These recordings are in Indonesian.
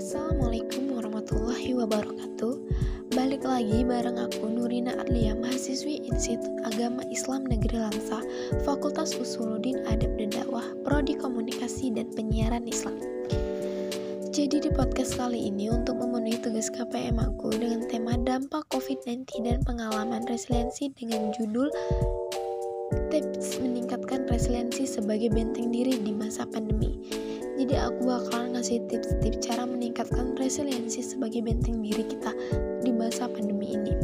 Assalamualaikum warahmatullahi wabarakatuh. Balik lagi bareng aku Nurina Adlia, mahasiswi Institut Agama Islam Negeri Langsa, Fakultas Usuluddin Adab dan Dakwah, Prodi Komunikasi dan Penyiaran Islam. Jadi di podcast kali ini untuk memenuhi tugas KPM aku dengan tema dampak COVID-19 dan pengalaman resiliensi dengan judul Tips Meningkatkan Resiliensi sebagai Benteng Diri di Masa Pandemi. Jadi aku bakalan ngasih tips-tips cara meningkatkan resiliensi sebagai benteng diri kita di masa pandemi ini.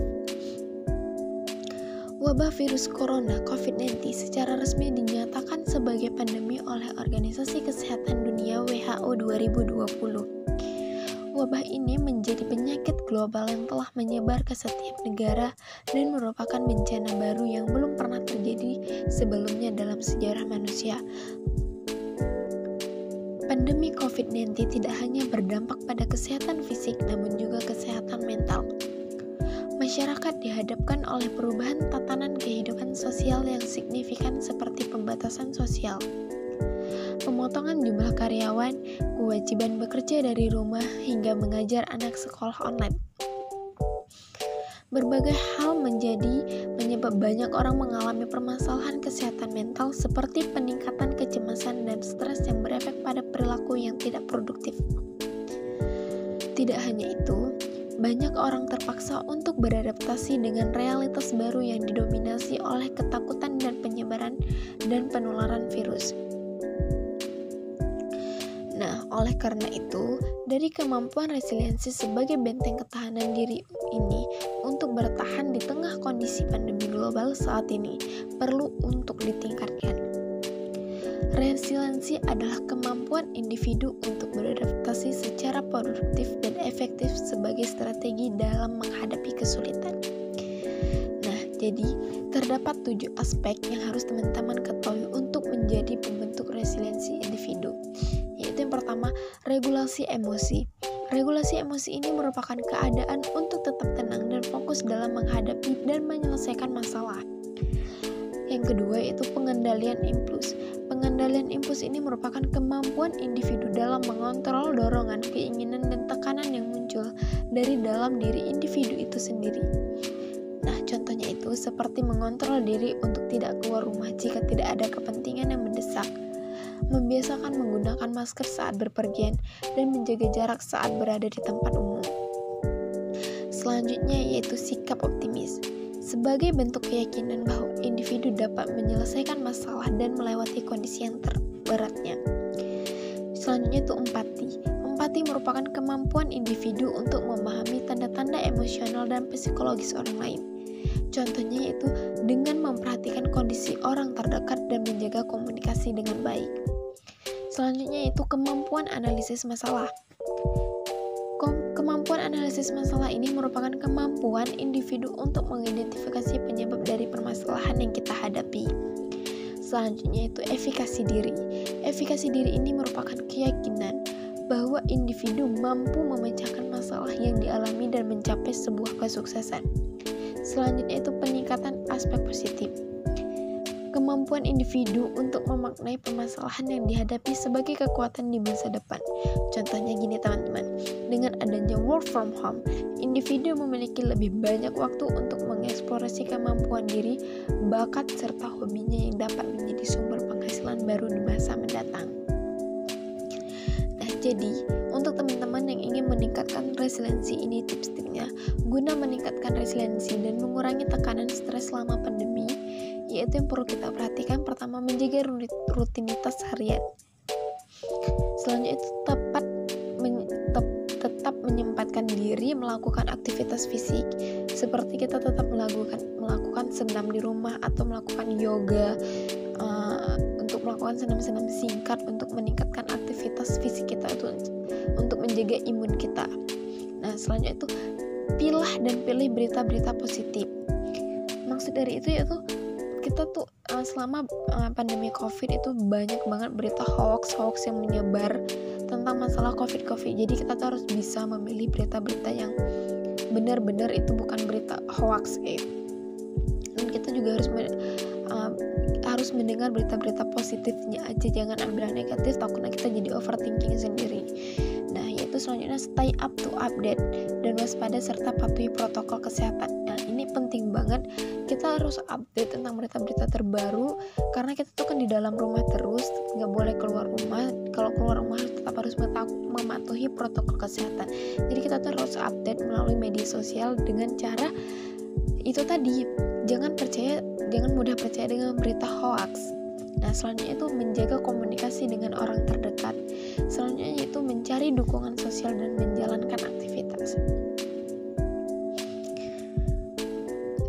Wabah virus corona COVID-19 secara resmi dinyatakan sebagai pandemi oleh Organisasi Kesehatan Dunia WHO 2020. Wabah ini menjadi penyakit global yang telah menyebar ke setiap negara dan merupakan bencana baru yang belum pernah terjadi sebelumnya dalam sejarah manusia. Pandemi COVID-19 tidak hanya berdampak pada kesehatan fisik, namun juga kesehatan mental. Masyarakat dihadapkan oleh perubahan tatanan kehidupan sosial yang signifikan seperti pembatasan sosial, pemotongan jumlah karyawan, kewajiban bekerja dari rumah, hingga mengajar anak sekolah online. Berbagai hal menyebab banyak orang mengalami permasalahan kesehatan mental seperti peningkatan kecemasan dan stres yang berefek pada perilaku yang tidak produktif. Tidak hanya itu, banyak orang terpaksa untuk beradaptasi dengan realitas baru yang didominasi oleh ketakutan dan penyebaran dan penularan virus. Nah, oleh karena itu, dari kemampuan resiliensi sebagai benteng ketahanan diri ini untuk bertahan di tengah kondisi pandemi global saat ini perlu untuk ditingkatkan. Resiliensi adalah kemampuan individu untuk beradaptasi secara produktif dan efektif sebagai strategi dalam menghadapi kesulitan. Nah, jadi terdapat 7 aspek yang harus teman-teman ketahui untuk menjadi pembentuk resiliensi individu. Yaitu yang pertama, regulasi emosi. Regulasi emosi ini merupakan keadaan untuk tetap tenang dan fokus dalam menghadapi dan menyelesaikan masalah. Yang kedua yaitu pengendalian impuls. Pengendalian impuls ini merupakan kemampuan individu dalam mengontrol dorongan, keinginan, dan tekanan yang muncul dari dalam diri individu itu sendiri. Nah, contohnya itu seperti mengontrol diri untuk tidak keluar rumah jika tidak ada kepentingan yang mendesak, membiasakan menggunakan masker saat berpergian, dan menjaga jarak saat berada di tempat umum. Selanjutnya yaitu sikap optimis. Sebagai bentuk keyakinan bahwa individu dapat menyelesaikan masalah dan melewati kondisi yang terberatnya. Selanjutnya itu empati. Empati merupakan kemampuan individu untuk memahami tanda-tanda emosional dan psikologis orang lain. Contohnya yaitu dengan memperhatikan kondisi orang terdekat dan menjaga komunikasi dengan baik. Selanjutnya yaitu kemampuan analisis masalah. Kemampuan analisis masalah ini merupakan kemampuan individu untuk mengidentifikasi penyebab dari permasalahan yang kita hadapi. Selanjutnya itu efikasi diri. Efikasi diri ini merupakan keyakinan bahwa individu mampu memecahkan masalah yang dialami dan mencapai sebuah kesuksesan. Selanjutnya itu peningkatan aspek positif. Kemampuan individu untuk memaknai permasalahan yang dihadapi sebagai kekuatan di masa depan. Contohnya gini teman-teman, dengan adanya work from home, individu memiliki lebih banyak waktu untuk mengeksplorasi kemampuan diri, bakat, serta hobinya yang dapat menjadi sumber penghasilan baru di masa mendatang. Nah, jadi untuk teman-teman yang ingin meningkatkan resiliensi, ini tips-tipsnya guna meningkatkan resiliensi dan mengurangi tekanan stres selama pandemi, yaitu yang perlu kita perhatikan. Pertama, menjaga rutinitas harian. Selanjutnya itu tetap menyempatkan diri melakukan aktivitas fisik, seperti kita tetap melakukan senam di rumah atau melakukan yoga, untuk melakukan senam-senam singkat untuk meningkatkan aktivitas fisik kita itu untuk menjaga imun kita. Nah, selanjutnya itu pilih berita-berita positif. Maksud dari itu yaitu kita tuh selama pandemi COVID itu banyak banget berita hoax yang menyebar tentang masalah COVID. Jadi kita tuh harus bisa memilih berita-berita yang benar-benar itu bukan berita hoax Dan kita juga harus mendengar berita-berita positifnya aja, jangan ambil yang negatif, takutnya kita jadi overthinking sendiri. Nah, yaitu selanjutnya stay up to update dan waspada serta patuhi protokol kesehatan. Nah, ini penting banget, kita harus update tentang berita-berita terbaru karena kita tuh kan di dalam rumah terus, nggak boleh keluar rumah. Kalau keluar rumah tetap harus mematuhi protokol kesehatan. Jadi kita tuh harus update melalui media sosial dengan cara itu tadi, jangan mudah percaya dengan berita hoax. Nah, selanjutnya itu menjaga komunikasi dengan orang terdekat. Selanjutnya itu mencari dukungan sosial dan menjalankan aktivitas.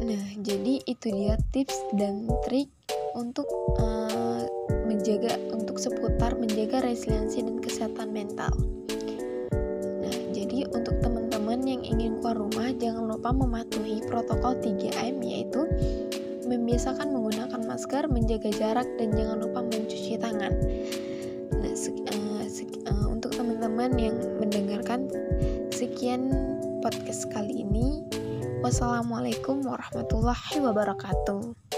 Nah, jadi itu dia tips dan trik untuk seputar menjaga resiliensi dan kesehatan mental. Nah, jadi untuk teman-teman yang ingin keluar rumah, jangan lupa mematuhi protokol 3M, yaitu membiasakan menggunakan masker, menjaga jarak, dan jangan lupa mencuci tangan. Nah, untuk teman-teman yang mendengarkan, sekian podcast kali ini. Wassalamualaikum warahmatullahi wabarakatuh.